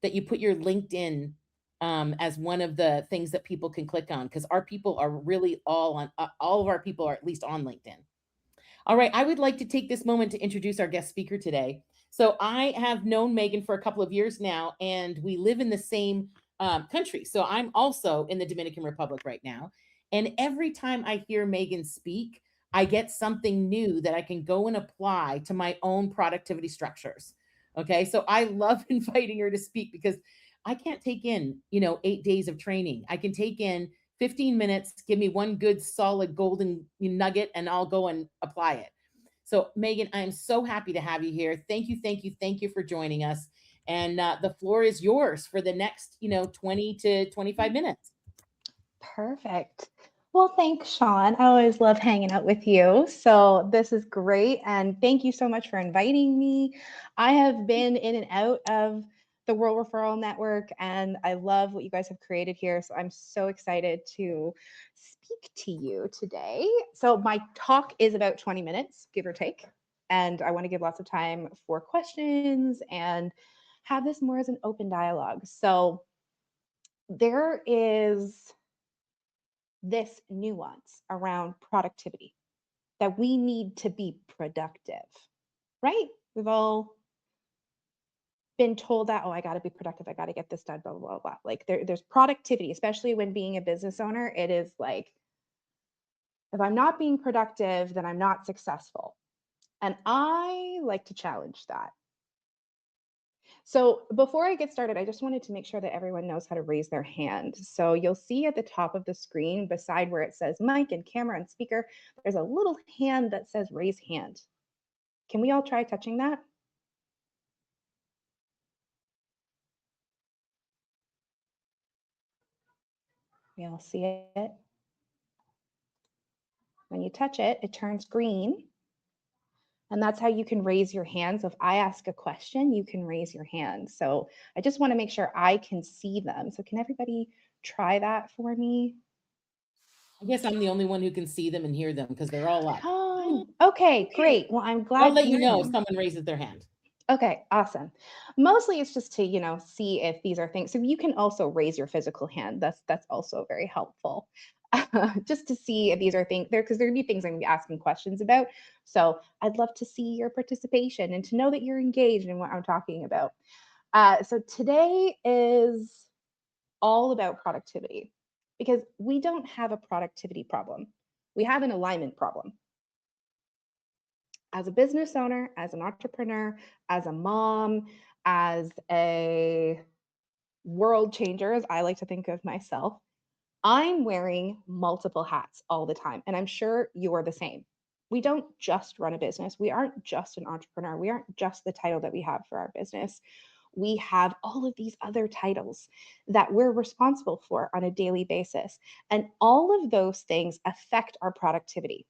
that you put your LinkedIn as one of the things that people can click on, because our people are really all of our people are at least on LinkedIn. All right, I would like to take this moment to introduce our guest speaker today. So I have known Meghan for a couple of years now, and we live in the same country. So I'm also in the Dominican Republic right now. And every time I hear Meghan speak, I get something new that I can go and apply to my own productivity structures. Okay, so I love inviting her to speak because I can't take in, 8 days of training. I can take in 15 minutes, give me one good solid golden nugget, and I'll go and apply it. So, Meghan, I am so happy to have you here. Thank you, thank you, thank you for joining us. And the floor is yours for the next, 20 to 25 minutes. Perfect. Well, thanks, Sean. I always love hanging out with you. So this is great. And thank you so much for inviting me. I have been in and out of the World Referral Network, and I love what you guys have created here. So I'm so excited to speak to you today. So my talk is about 20 minutes, give or take. And I want to give lots of time for questions and have this more as an open dialogue. So there is this nuance around productivity that we need to be productive, right? We've all been told that, oh, I got to be productive. I got to get this done, blah, blah, blah, blah. Like there's productivity, especially when being a business owner. It is like, if I'm not being productive, then I'm not successful. And I like to challenge that. So before I get started, I just wanted to make sure that everyone knows how to raise their hand. So you'll see at the top of the screen, beside where it says mic and camera and speaker, there's a little hand that says raise hand. Can we all try touching that? We all see it. When you touch it, it turns green. And that's how you can raise your hand. So if I ask a question, you can raise your hand. So I just want to make sure I can see them. So can everybody try that for me? I guess I'm the only one who can see them and hear them because they're all up. Oh, okay, great. Well, I'm I'll glad let to you hear know if them. someone raises their hand. Okay, awesome. Mostly it's just to, see if these are things. So you can also raise your physical hand. That's also very helpful. Just to see if these are things there, because there are gonna be things I'm gonna be asking questions about. So I'd love to see your participation and to know that you're engaged in what I'm talking about. So today is all about productivity because we don't have a productivity problem. We have an alignment problem. As a business owner, as an entrepreneur, as a mom, as a world changer, as I like to think of myself, I'm wearing multiple hats all the time. And I'm sure you're the same. We don't just run a business. We aren't just an entrepreneur. We aren't just the title that we have for our business. We have all of these other titles that we're responsible for on a daily basis. And all of those things affect our productivity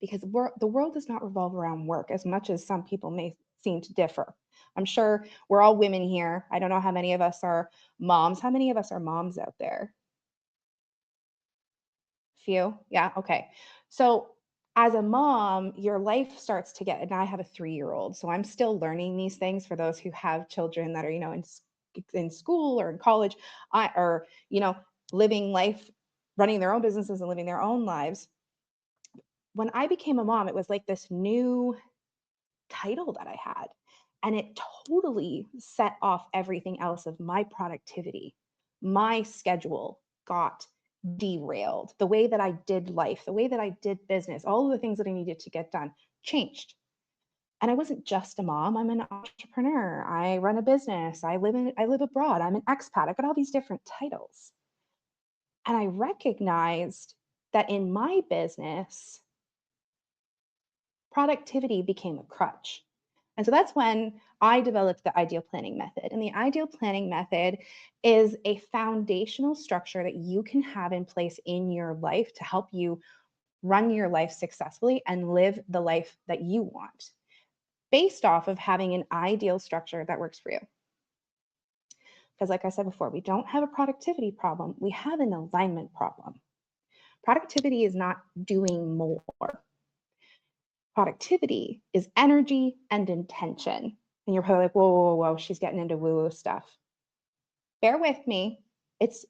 because the world does not revolve around work as much as some people may seem to differ. I'm sure we're all women here. I don't know how many of us are moms. How many of us are moms out there? Few? Yeah, okay. So as a mom, your life starts to get, and I have a 3-year-old, so I'm still learning these things for those who have children that are, in school or in college, or, living life, running their own businesses and living their own lives. When I became a mom, it was like this new title that I had. And it totally set off everything else of my productivity. My schedule got derailed. The way that I did life, the way that I did business, all of the things that I needed to get done changed. And I wasn't just a mom, I'm an entrepreneur. I run a business. I live abroad. I'm an expat. I've got all these different titles. And I recognized that in my business, productivity became a crutch. And so that's when I developed the ideal planning method. And the ideal planning method is a foundational structure that you can have in place in your life to help you run your life successfully and live the life that you want, based off of having an ideal structure that works for you. Because like I said before, we don't have a productivity problem, we have an alignment problem. Productivity is not doing more. Productivity is energy and intention. And you're probably like, whoa, whoa, whoa, she's getting into woo-woo stuff. Bear with me. It's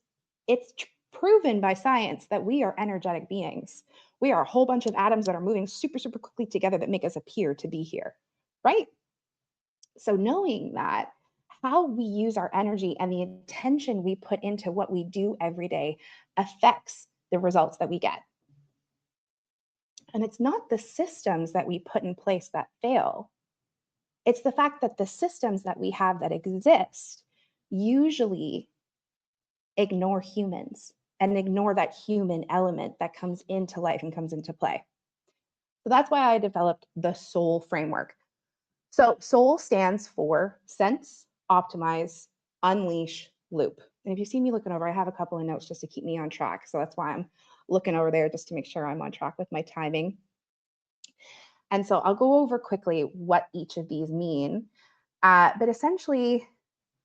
proven by science that we are energetic beings. We are a whole bunch of atoms that are moving super, super quickly together that make us appear to be here, right? So knowing that, how we use our energy and the attention we put into what we do every day affects the results that we get. And it's not the systems that we put in place that fail. It's the fact that the systems that we have that exist usually ignore humans and ignore that human element that comes into life and comes into play. So that's why I developed the S.O.U.L framework. So S.O.U.L stands for sense, optimize, unleash, loop. And if you see me looking over, I have a couple of notes just to keep me on track. So that's why I'm looking over there, just to make sure I'm on track with my timing. And so I'll go over quickly what each of these mean. But essentially,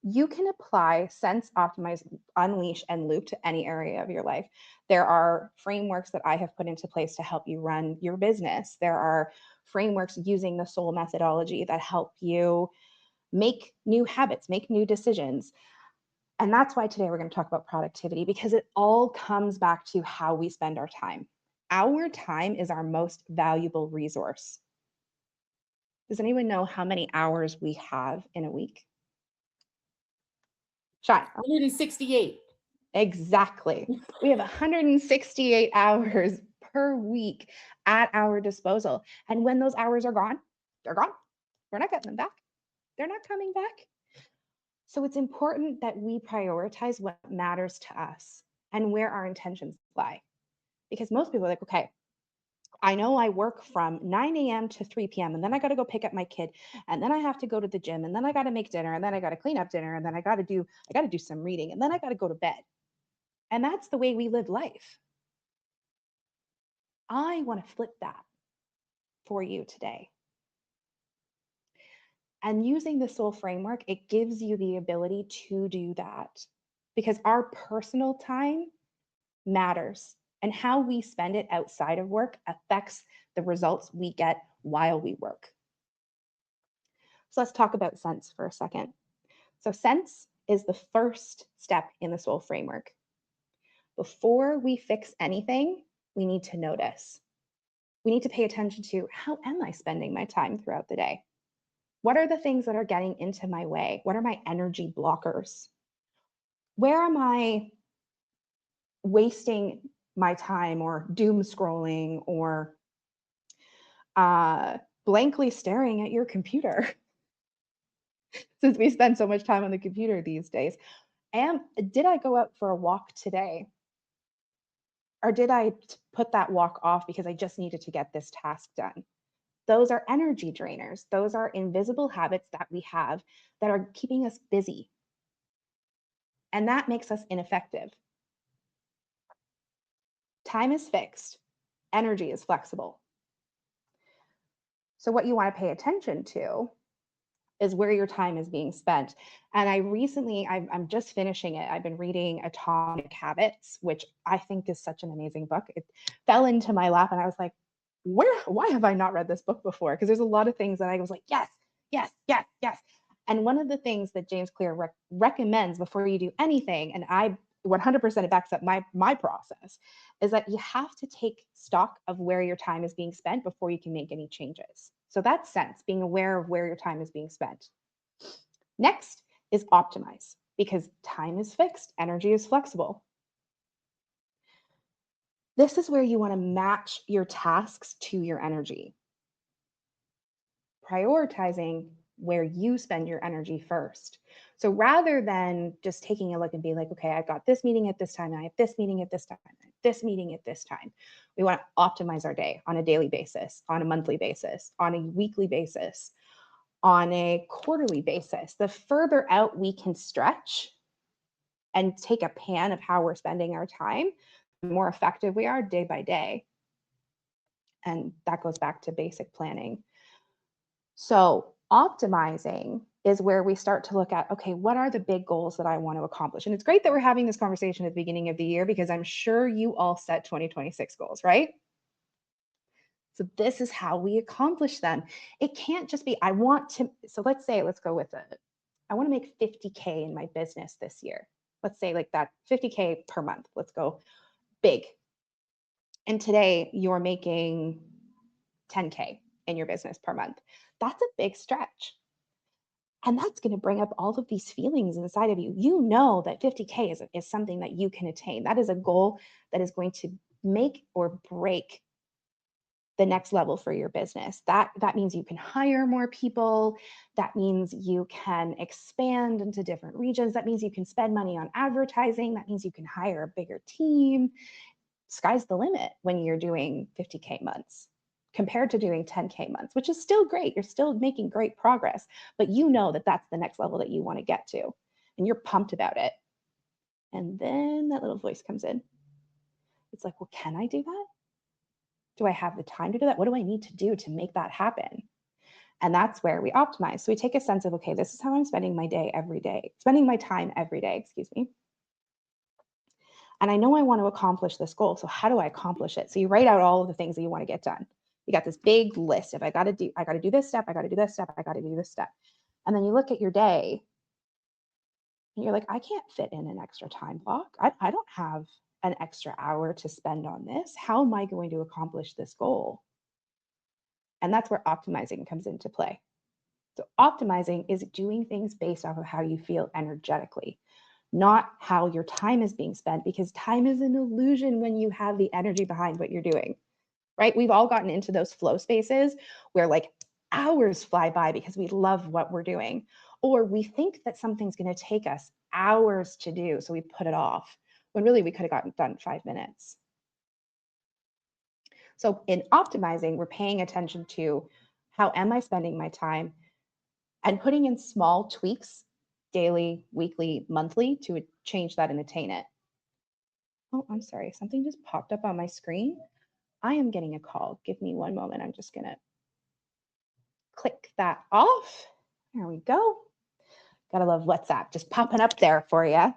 you can apply sense, optimize, unleash, and loop to any area of your life. There are frameworks that I have put into place to help you run your business. There are frameworks using the S.O.U.L methodology that help you make new habits, make new decisions. And that's why today we're going to talk about productivity, because it all comes back to how we spend our time. Our time is our most valuable resource. Does anyone know how many hours we have in a week? Sean. 168. Exactly. We have 168 hours per week at our disposal. And when those hours are gone, they're gone. We're not getting them back. They're not coming back. So it's important that we prioritize what matters to us and where our intentions lie. Because most people are like, okay, I know I work from 9 a.m. to 3 p.m. and then I got to go pick up my kid and then I have to go to the gym and then I got to make dinner and then I got to clean up dinner and then I got to do some reading and then I got to go to bed. And that's the way we live life. I want to flip that for you today. And using the S.O.U.L framework, it gives you the ability to do that because our personal time matters and how we spend it outside of work affects the results we get while we work. So let's talk about sense for a second. So sense is the first step in the S.O.U.L framework. Before we fix anything, we need to notice. We need to pay attention to, how am I spending my time throughout the day? What are the things that are getting into my way? What are my energy blockers? Where am I wasting my time or doom scrolling or blankly staring at your computer? Since we spend so much time on the computer these days. Did I go out for a walk today? Or did I put that walk off because I just needed to get this task done? Those are energy drainers. Those are invisible habits that we have that are keeping us busy. And that makes us ineffective. Time is fixed. Energy is flexible. So what you want to pay attention to is where your time is being spent. And I'm just finishing it. I've been reading Atomic Habits, which I think is such an amazing book. It fell into my lap and I was like, why have I not read this book before? Because there's a lot of things that I was like, yes, yes, yes, yes. And one of the things that James Clear recommends before you do anything, and I 100% it backs up my process, is that you have to take stock of where your time is being spent before you can make any changes. So that's sense, being aware of where your time is being spent. Next is optimize, because time is fixed, energy is flexible. This is where you want to match your tasks to your energy. Prioritizing where you spend your energy first. So rather than just taking a look and be like, okay, I've got this meeting at this time, I have this meeting at this time, I have this meeting at this time. We want to optimize our day on a daily basis, on a monthly basis, on a weekly basis, on a quarterly basis. The further out we can stretch and take a pan of how we're spending our time, the more effective we are day by day. And that goes back to basic planning. So optimizing is where we start to look at, okay, what are the big goals that I want to accomplish? And it's great that we're having this conversation at the beginning of the year because I'm sure you all set 2026 goals, right? So this is how we accomplish them. It can't just be, I want to, so let's say, let's go with it. I want to make 50K in my business this year. Let's say like that 50K per month. Let's go big. And today you're making 10K in your business per month. That's a big stretch. And that's going to bring up all of these feelings inside of you. You know that 50K is something that you can attain. That is a goal that is going to make or break the next level for your business. That means you can hire more people. That means you can expand into different regions. That means you can spend money on advertising. That means you can hire a bigger team. Sky's the limit when you're doing 50K months compared to doing 10K months, which is still great. You're still making great progress, but you know that that's the next level that you want to get to, and you're pumped about it. And then that little voice comes in. It's like, well, can I do that? Do I have the time to do that? What do I need to do to make that happen? And that's where we optimize. So we take a sense of, okay, this is how I'm spending my day every day, spending my time every day, excuse me. And I know I want to accomplish this goal. So how do I accomplish it? So you write out all of the things that you want to get done. You got this big list of I got to do this step, I got to do this step, I got to do this step. And then you look at your day and you're like, I can't fit in an extra time block. I don't have an extra hour to spend on this. How am I going to accomplish this goal? And that's where optimizing comes into play. So optimizing is doing things based off of how you feel energetically, not how your time is being spent, because time is an illusion when you have the energy behind what you're doing, right? We've all gotten into those flow spaces where like hours fly by because we love what we're doing, or we think that something's going to take us hours to do, so we put it off when really we could have gotten done 5 minutes. So in optimizing, we're paying attention to how am I spending my time and putting in small tweaks daily, weekly, monthly to change that and attain it. Oh, I'm sorry. Something just popped up on my screen. I am getting a call. Give me one moment. I'm just going to click that off. There we go. Gotta love WhatsApp just popping up there for you.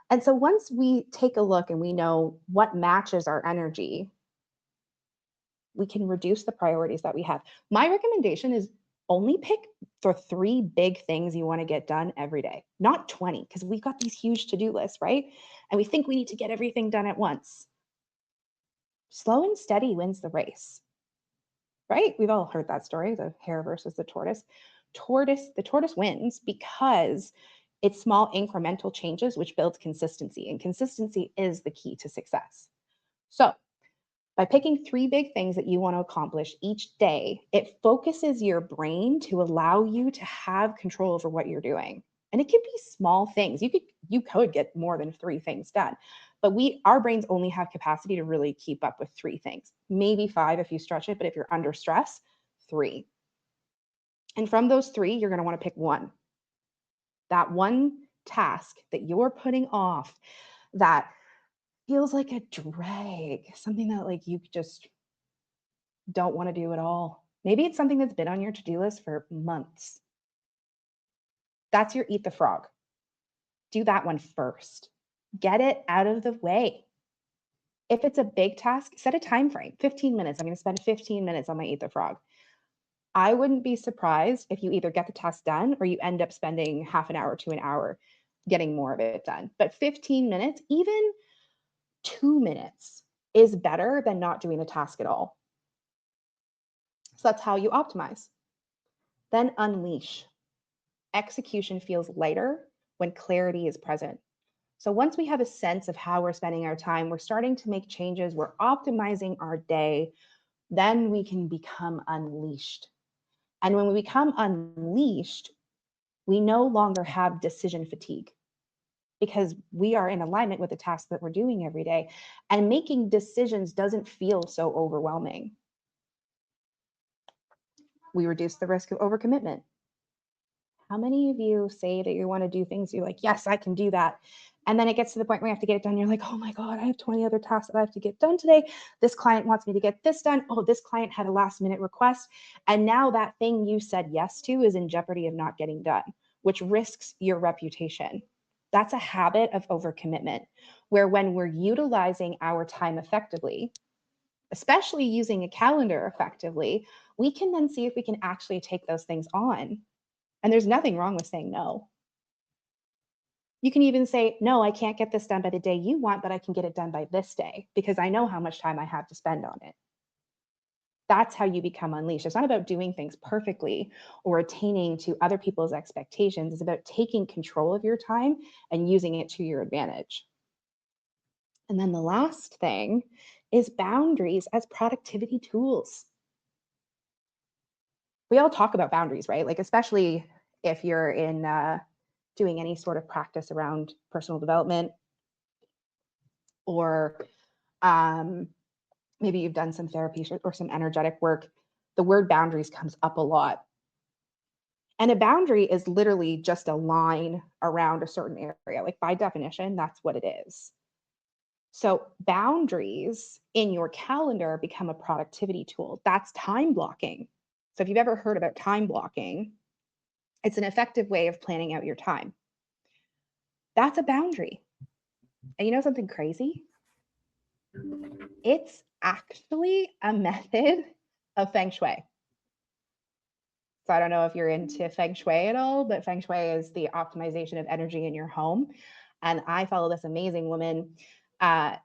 And so once we take a look and we know what matches our energy, we can reduce the priorities that we have. My recommendation is only pick for 3 big things you want to get done every day, not 20, because we've got these huge to-do lists, right? And we think we need to get everything done at once. Slow and steady wins the race, right? We've all heard that story, the hare versus the tortoise. The tortoise wins because it's small incremental changes which builds consistency, and consistency is the key to success. So by picking 3 big things that you want to accomplish each day, it focuses your brain to allow you to have control over what you're doing. And it can be small things. You could get more than 3 things done. But our brains only have capacity to really keep up with 3 things. Maybe 5 if you stretch it, but if you're under stress, 3. And from those 3, you're going to want to pick one. That one task that you're putting off that feels like a drag, something that like you just don't want to do at all. Maybe it's something that's been on your to-do list for months. That's your eat the frog. Do that one first. Get it out of the way. If it's a big task, set a time frame, 15 minutes. I'm going to spend 15 minutes on my eat the frog. I wouldn't be surprised if you either get the task done or you end up spending half an hour to an hour getting more of it done. But 15 minutes, even 2 minutes is better than not doing the task at all. So that's how you optimize. Then unleash. Execution feels lighter when clarity is present. So once we have a sense of how we're spending our time, we're starting to make changes, we're optimizing our day, then we can become unleashed. And when we become unleashed, we no longer have decision fatigue because we are in alignment with the tasks that we're doing every day. And making decisions doesn't feel so overwhelming. We reduce the risk of overcommitment. How many of you say that you want to do things, you're like, yes, I can do that. And then it gets to the point where you have to get it done. You're like, oh my God, I have 20 other tasks that I have to get done today. This client wants me to get this done. Oh, this client had a last minute request. And now that thing you said yes to is in jeopardy of not getting done, which risks your reputation. That's a habit of overcommitment, where when we're utilizing our time effectively, especially using a calendar effectively, we can then see if we can actually take those things on. And there's nothing wrong with saying no. You can even say, no, I can't get this done by the day you want, but I can get it done by this day because I know how much time I have to spend on it. That's how you become unleashed. It's not about doing things perfectly or attaining to other people's expectations. It's about taking control of your time and using it to your advantage. And then the last thing is boundaries as productivity tools. We all talk about boundaries, right? Like, especially if you're in doing any sort of practice around personal development, or maybe you've done some therapy or some energetic work, the word boundaries comes up a lot. And a boundary is literally just a line around a certain area. Like, by definition, that's what it is. So boundaries in your calendar become a productivity tool. That's time blocking. So if you've ever heard about time blocking, it's an effective way of planning out your time. That's a boundary. And you know something crazy? It's actually a method of feng shui. So I don't know if you're into feng shui at all, but feng shui is the optimization of energy in your home. And I follow this amazing woman,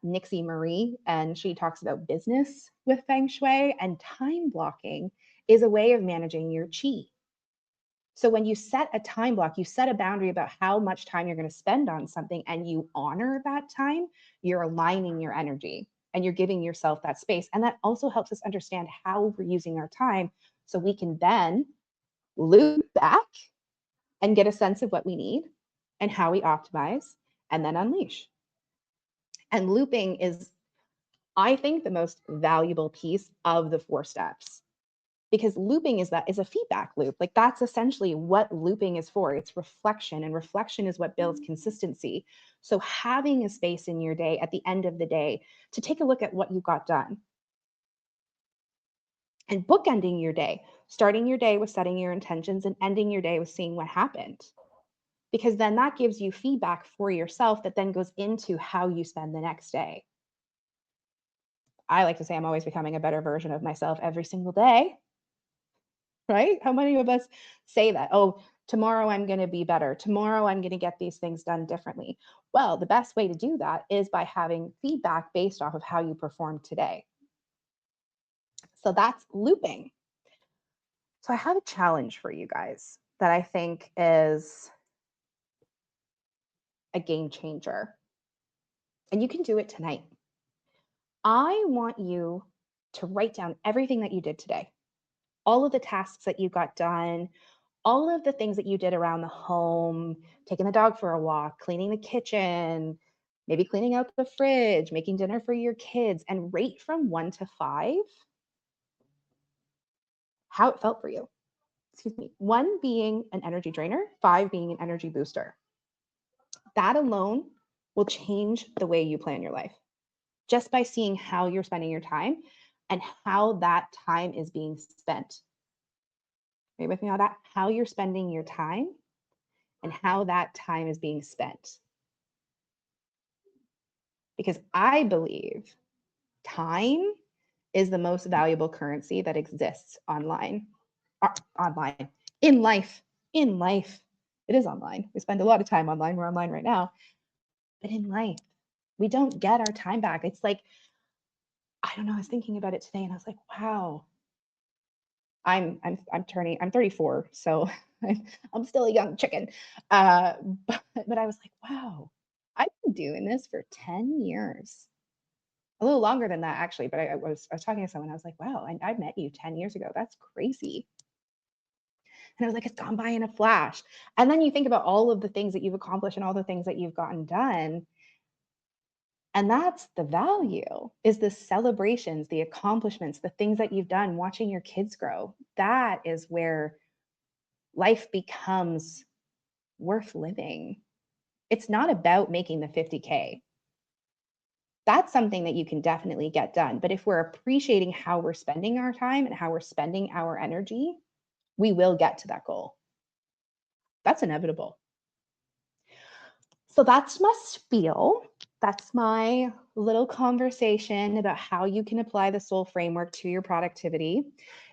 Nixie Marie, and she talks about business with feng shui, and time blocking is a way of managing your chi. So when you set a time block, you set a boundary about how much time you're going to spend on something, and you honor that time, you're aligning your energy and you're giving yourself that space. And that also helps us understand how we're using our time so we can then loop back and get a sense of what we need and how we optimize and then unleash. And looping is, I think, the most valuable piece of the 4 steps, because looping is a feedback loop. Like, that's essentially what looping is for. It's reflection, and reflection is what builds consistency. So having a space in your day at the end of the day to take a look at what you got done, and bookending your day, starting your day with setting your intentions and ending your day with seeing what happened. Because then that gives you feedback for yourself that then goes into how you spend the next day. I like to say I'm always becoming a better version of myself every single day, right? How many of us say that? Oh, tomorrow I'm going to be better. Tomorrow I'm going to get these things done differently. Well, the best way to do that is by having feedback based off of how you performed today. So that's looping. So I have a challenge for you guys that I think is a game changer. And you can do it tonight. I want you to write down everything that you did today, all of the tasks that you got done, all of the things that you did around the home, taking the dog for a walk, cleaning the kitchen, maybe cleaning out the fridge, making dinner for your kids, and rate from 1 to 5 how it felt for you. Excuse me. 1 being an energy drainer, 5 being an energy booster. That alone will change the way you plan your life, just by seeing how you're spending your time and how that time is being spent. Are you with me on that? How you're spending your time and how that time is being spent. Because I believe time is the most valuable currency that exists online. Online. In life. In life. It is online. We spend a lot of time online. We're online right now. But in life, we don't get our time back. It's like, I don't know, I was thinking about it today and I was like, wow. I'm 34, so I'm still a young chicken. But I was like, wow, I've been doing this for 10 years. A little longer than that, actually, but I was talking to someone, I was like, wow, I met you 10 years ago. That's crazy. And I was like, it's gone by in a flash. And then you think about all of the things that you've accomplished and all the things that you've gotten done. And that's the value, is the celebrations, the accomplishments, the things that you've done, watching your kids grow. That is where life becomes worth living. It's not about making the 50K. That's something that you can definitely get done. But if we're appreciating how we're spending our time and how we're spending our energy, we will get to that goal. That's inevitable. So that's my spiel. That's my little conversation about how you can apply the SOUL framework to your productivity.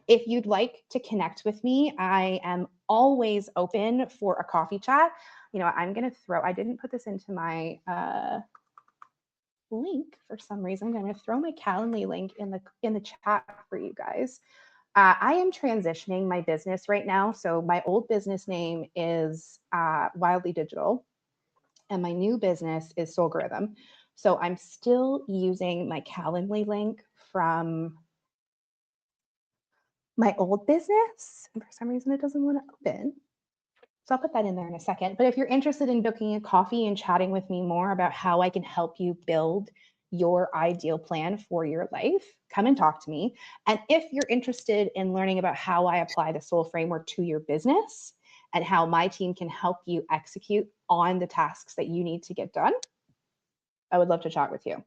If you'd like to connect with me, I am always open for a coffee chat. I'm going to I didn't put this into my link for some reason. I'm going to throw my Calendly link in the chat for you guys. I am transitioning my business right now. So my old business name is Wildly Digital, and my new business is Soulgorithm. So I'm still using my Calendly link from my old business, and for some reason it doesn't want to open. So I'll put that in there in a second. But if you're interested in booking a coffee and chatting with me more about how I can help you build your ideal plan for your life, come and talk to me. And if you're interested in learning about how I apply the SOUL framework to your business and how my team can help you execute on the tasks that you need to get done, I would love to chat with you.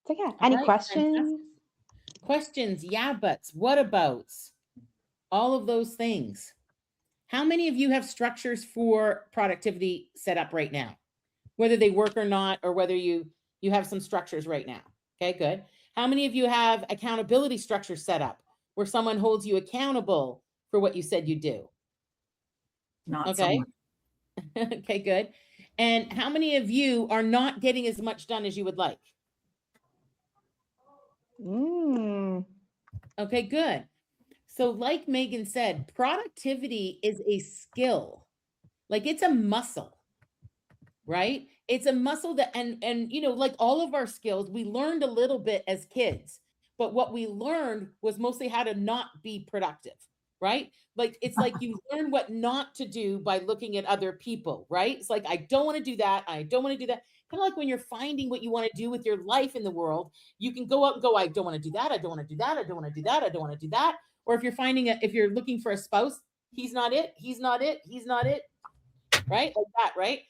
So yeah, any questions? Fantastic. Questions, yeah, buts, what abouts, all of those things. How many of you have structures for productivity set up right now? Whether they work or not, or whether you have some structures right now. Okay, good. How many of you have accountability structures set up where someone holds you accountable for what you said you do? Not so Okay. much. Okay, good. And how many of you are not getting as much done as you would like? Okay, good. So like Megan said, productivity is a skill. Like it's a muscle, right? It's a muscle that, and like all of our skills, we learned a little bit as kids, but what we learned was mostly how to not be productive, right? Like it's like you learn what not to do by looking at other people, right? It's like, I don't want to do that. I don't want to do that. Kind of like when you're finding what you want to do with your life in the world, you can go out and go, I don't want to do that. I don't want to do that. I don't want to do that. I don't want to do that. Or if you're looking for a spouse, he's not it. He's not it. He's not it. Right? Like that, right?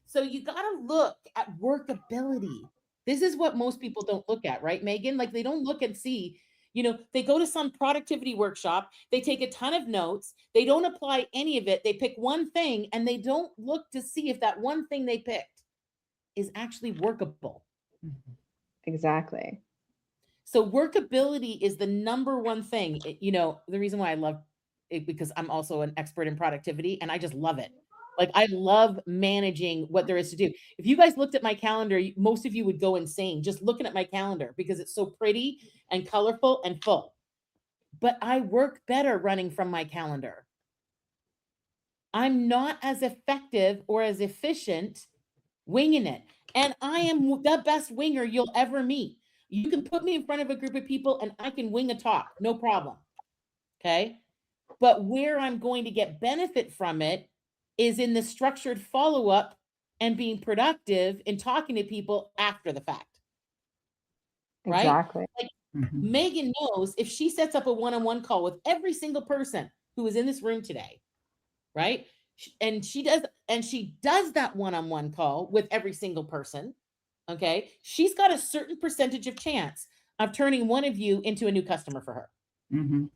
So you got to look at workability. This is what most people don't look at, right, Megan? Like they don't look and see, they go to some productivity workshop, they take a ton of notes, they don't apply any of it, they pick one thing and they don't look to see if that one thing they picked is actually workable. Exactly. So workability is the number one thing. The reason why I love it, because I'm also an expert in productivity and I just love it. Like I love managing what there is to do. If you guys looked at my calendar, most of you would go insane just looking at my calendar because it's so pretty and colorful and full. But I work better running from my calendar. I'm not as effective or as efficient winging it. And I am the best winger you'll ever meet. You can put me in front of a group of people and I can wing a talk, no problem. Okay. But where I'm going to get benefit from it is in the structured follow up and being productive and talking to people after the fact. Right? Exactly. Like Megan knows if she sets up a one-on-one call with every single person who is in this room today, right? And she does that one-on-one call with every single person. Okay. She's got a certain percentage of chance of turning one of you into a new customer for her.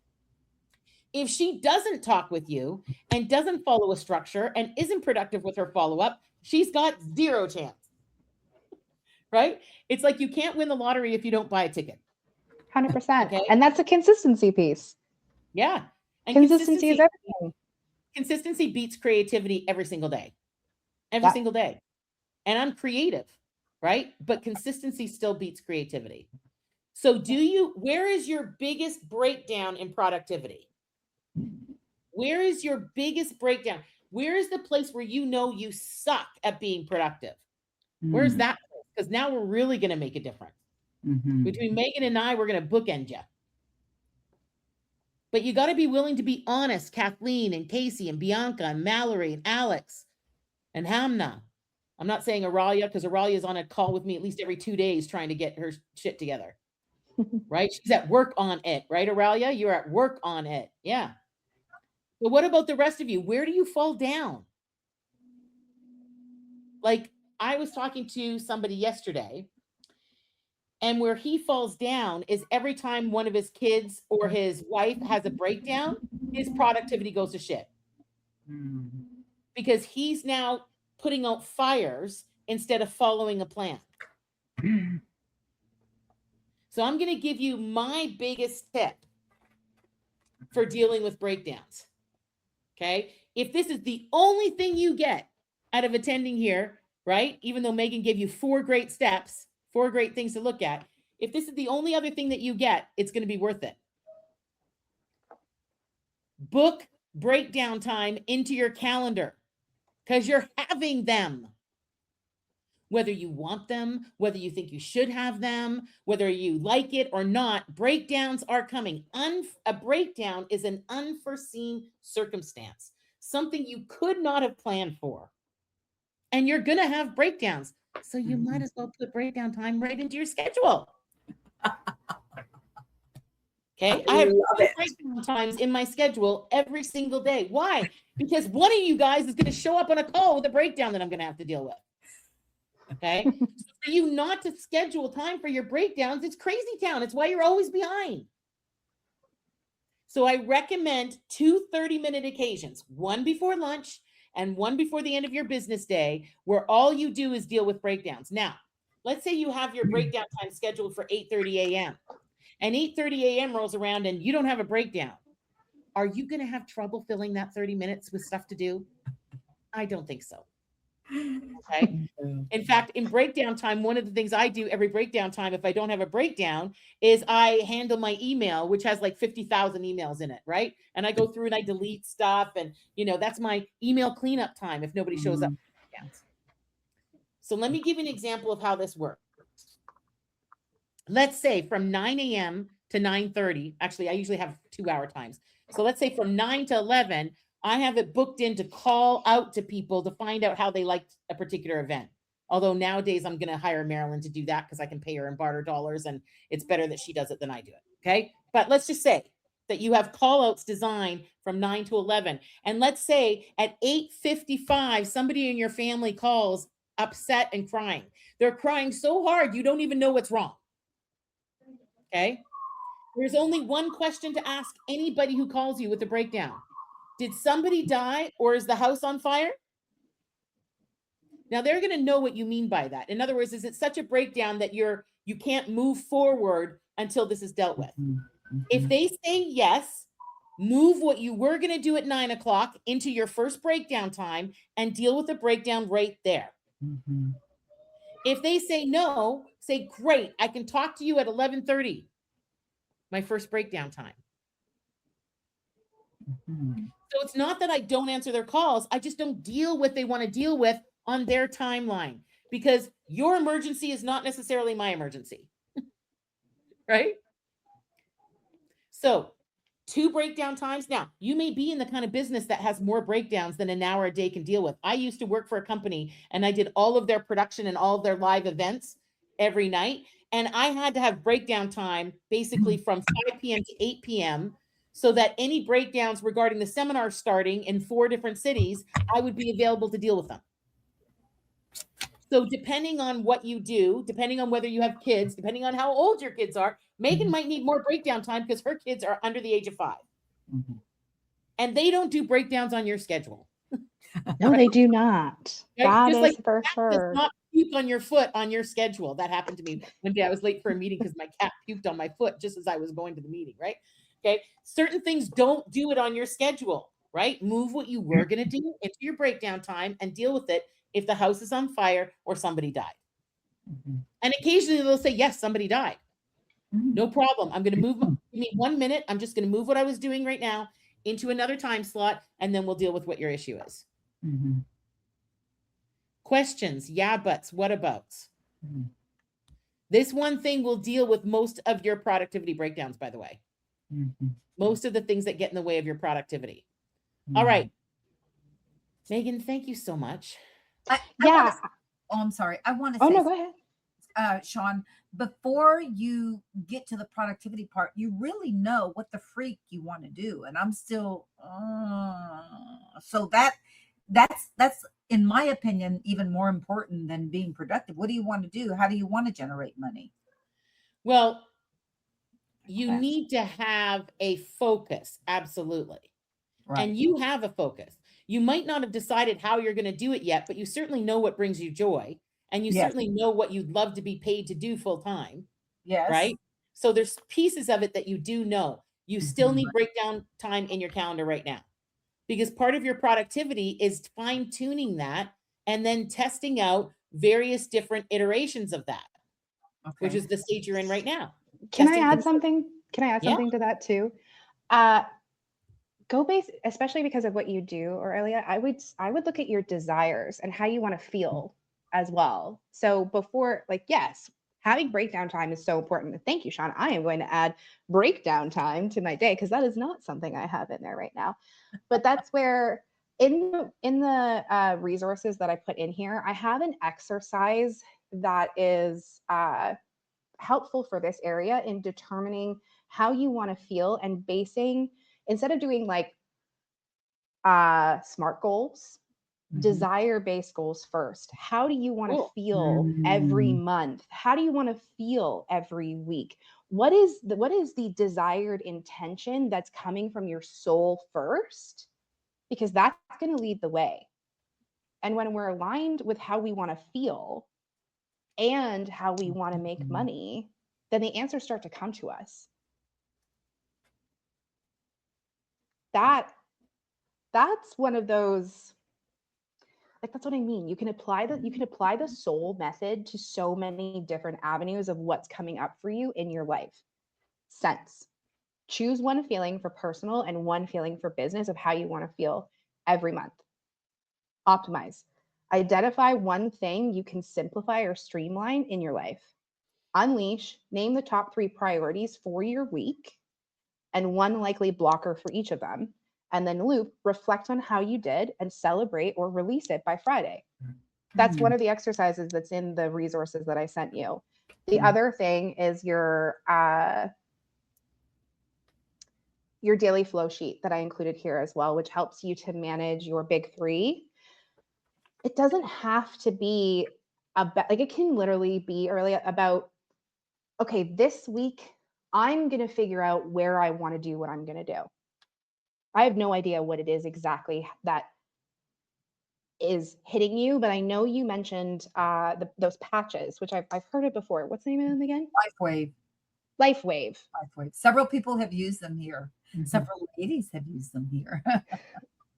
If she doesn't talk with you and doesn't follow a structure and isn't productive with her follow-up, she's got zero chance. Right? It's like you can't win the lottery if you don't buy a ticket. 100%. Okay. And that's a consistency piece. Yeah. And consistency is everything. Consistency beats creativity every single day. Every single day. And I'm creative, right? But consistency still beats creativity. So where is your biggest breakdown in productivity? Where is your biggest breakdown? Where is the place where you suck at being productive? Where's that place? Because now we're really going to make a difference. Between Megan and I, we're going to bookend you. But you got to be willing to be honest, Kathleen and Casey and Bianca and Mallory and Alex and Hamna. I'm not saying Aurelia because Aurelia is on a call with me at least every 2 days trying to get her shit together. Right? She's at work on it. Right, Aurelia? You're at work on it. Yeah. But what about the rest of you? Where do you fall down? Like I was talking to somebody yesterday, and where he falls down is every time one of his kids or his wife has a breakdown, his productivity goes to shit. Because he's now putting out fires instead of following a plan. So I'm going to give you my biggest tip for dealing with breakdowns. Okay. If this is the only thing you get out of attending here, right? Even though Meghan gave you 4 great steps, 4 great things to look at. If this is the only other thing that you get, it's going to be worth it. Book breakdown time into your calendar because you're having them. Whether you want them, whether you think you should have them, whether you like it or not, breakdowns are coming. A breakdown is an unforeseen circumstance, something you could not have planned for. And you're going to have breakdowns. So you might as well put breakdown time right into your schedule. Okay. I have breakdown times in my schedule every single day. Why? Because one of you guys is going to show up on a call with a breakdown that I'm going to have to deal with. Okay. So for you not to schedule time for your breakdowns, it's crazy town. It's why you're always behind. So I recommend 2 30-minute occasions, one before lunch and one before the end of your business day, where all you do is deal with breakdowns. Now, let's say you have your breakdown time scheduled for 8:30 a.m. and 8:30 a.m. rolls around and you don't have a breakdown. Are you going to have trouble filling that 30 minutes with stuff to do? I don't think so. Okay. In fact, in breakdown time, one of the things I do every breakdown time, if I don't have a breakdown, is I handle my email, which has like 50,000 emails in it, right? And I go through and I delete stuff. And, that's my email cleanup time if nobody shows up. So let me give you an example of how this works. Let's say from 9 a.m. to 9:30, actually, I usually have 2-hour times. So let's say from 9 to 11, I have it booked in to call out to people to find out how they liked a particular event. Although nowadays I'm going to hire Marilyn to do that because I can pay her in barter dollars and it's better that she does it than I do it. Okay. But let's just say that you have call outs designed from 9 to 11. And let's say at 8:55, somebody in your family calls upset and crying. They're crying so hard, you don't even know what's wrong. Okay. There's only one question to ask anybody who calls you with a breakdown. Did somebody die or is the house on fire? Now they're going to know what you mean by that. In other words, is it such a breakdown that you can't move forward until this is dealt with? If they say yes, move what you were going to do at 9 o'clock into your first breakdown time and deal with the breakdown right there. If they say no, say, great, I can talk to you at 11:30, my first breakdown time. So it's not that I don't answer their calls. I just don't deal with what they want to deal with on their timeline because your emergency is not necessarily my emergency. Right? So 2 breakdown times. Now, you may be in the kind of business that has more breakdowns than an hour a day can deal with. I used to work for a company and I did all of their production and all of their live events every night. And I had to have breakdown time basically from 5 p.m. to 8 p.m. so that any breakdowns regarding the seminar starting in 4 different cities, I would be available to deal with them. So depending on what you do, depending on whether you have kids, depending on how old your kids are, Meghan might need more breakdown time because her kids are under the age of 5. And they don't do breakdowns on your schedule. No, they do not. Right? That Just is like for cat sure. does not puke on your foot on your schedule. That happened to me one day. I was late for a meeting because my cat puked on my foot just as I was going to the meeting, right? Okay. Certain things don't do it on your schedule, right? Move what you were going to do into your breakdown time and deal with it if the house is on fire or somebody died. And occasionally they'll say, yes, somebody died. No problem. I'm going to move. Give me 1 minute. I'm just going to move what I was doing right now into another time slot, and then we'll deal with what your issue is. Questions? Yeah, buts. What abouts? This one thing will deal with most of your productivity breakdowns, by the way. Most of the things that get in the way of your productivity. All right. Meghan, thank you so much. I'm sorry. I want to Oh, say, no, go ahead. Sean, before you get to the productivity part, you really know what the freak you want to do. And I'm still, so that's in my opinion, even more important than being productive. What do you want to do? How do you want to generate money? Well, you need to have a focus. Absolutely. Right. And you have a focus. You might not have decided how you're going to do it yet, but you certainly know what brings you joy. and you Yes. certainly know what you'd love to be paid to do full time, Yes. right? So there's pieces of it that you do know. You still Mhm. need breakdown time in your calendar right now, because part of your productivity is fine tuning that and then testing out various different iterations of that, which Okay. is the stage you're in right now. Can I Testing add things. something? Can I add Yeah. something to that too? Go base, especially because of what you do, Aurelia. I would look at your desires and how you want to feel as well. So before, like, yes, having breakdown time is so important. Thank you, Sean. I am going to add breakdown time to my day because that is not something I have in there right now. But that's where in the resources that I put in here, I have an exercise that is helpful for this area in determining how you want to feel and basing, instead of doing like SMART goals, desire based goals first. How do you want to Cool. feel every month? How do you want to feel every week? What is the desired intention that's coming from your soul first? Because that's going to lead the way. And when we're aligned with how we want to feel and how we want to make money, then the answers start to come to us. That's one of those, like, that's what I mean. You can apply the soul method to so many different avenues of what's coming up for you in your life. Sense. Choose one feeling for personal and one feeling for business of how you want to feel every month. Optimize. Identify one thing you can simplify or streamline in your life. Unleash. Name the top 3 priorities for your week and one likely blocker for each of them. And then loop, reflect on how you did and celebrate or release it by Friday. That's one of the exercises that's in the resources that I sent you. The other thing is your daily flow sheet that I included here as well, which helps you to manage your big 3. It doesn't have to be about, like, it can literally be early about, okay, this week I'm going to figure out where I want to do what I'm going to do. I have no idea what it is exactly that is hitting you, but I know you mentioned those patches, which I've heard it before. What's the name of them again? LifeWave. LifeWave. LifeWave. Several people have used them here. Several ladies have used them here.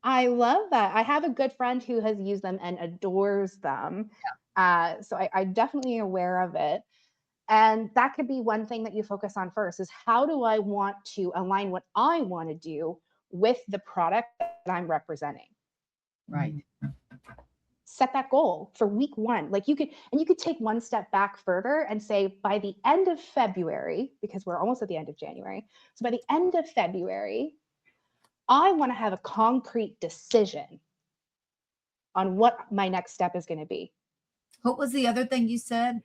I love that. I have a good friend who has used them and adores them. So I'm definitely aware of it. And that could be one thing that you focus on first, is how do I want to align what I want to do with the product that I'm representing? Right. Set that goal for week 1. Like, you could take one step back further and say, by the end of February, because we're almost at the end of January. So by the end of February, I want to have a concrete decision on what my next step is going to be. What was the other thing you said?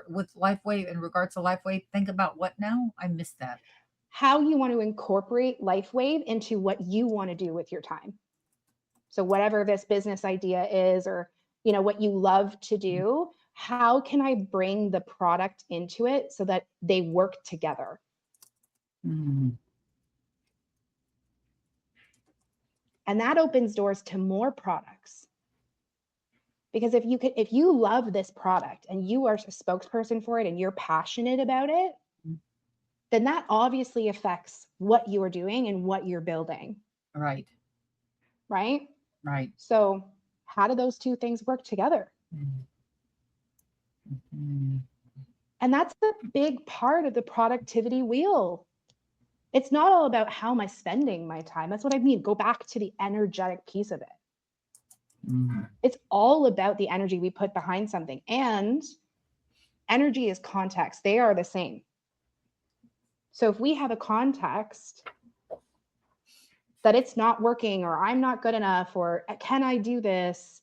With LifeWave, in regards to LifeWave, think about what now? I missed that. How you want to incorporate LifeWave into what you want to do with your time. So whatever this business idea is, or what you love to do, how can I bring the product into it so that they work together? And that opens doors to more products. Because if you love this product and you are a spokesperson for it and you're passionate about it, then that obviously affects what you are doing and what you're building. Right. Right? Right. So how do those two things work together? And that's a big part of the productivity wheel. It's not all about how am I spending my time. That's what I mean. Go back to the energetic piece of it. It's all about the energy we put behind something. And energy is context. They are the same. So if we have a context that it's not working, or I'm not good enough, or can I do this,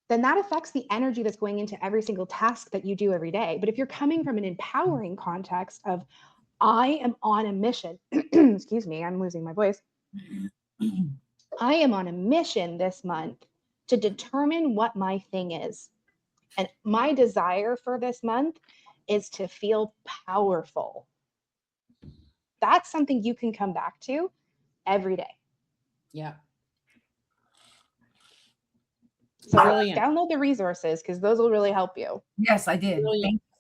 then that affects the energy that's going into every single task that you do every day. But if you're coming from an empowering context of, I am on a mission, excuse me, I'm losing my voice. I am on a mission this month to determine what my thing is. And my desire for this month is to feel powerful. That's something you can come back to every day. Yeah. So Brilliant. download the resources because those will really help you. Yes, I did. Brilliant. Thank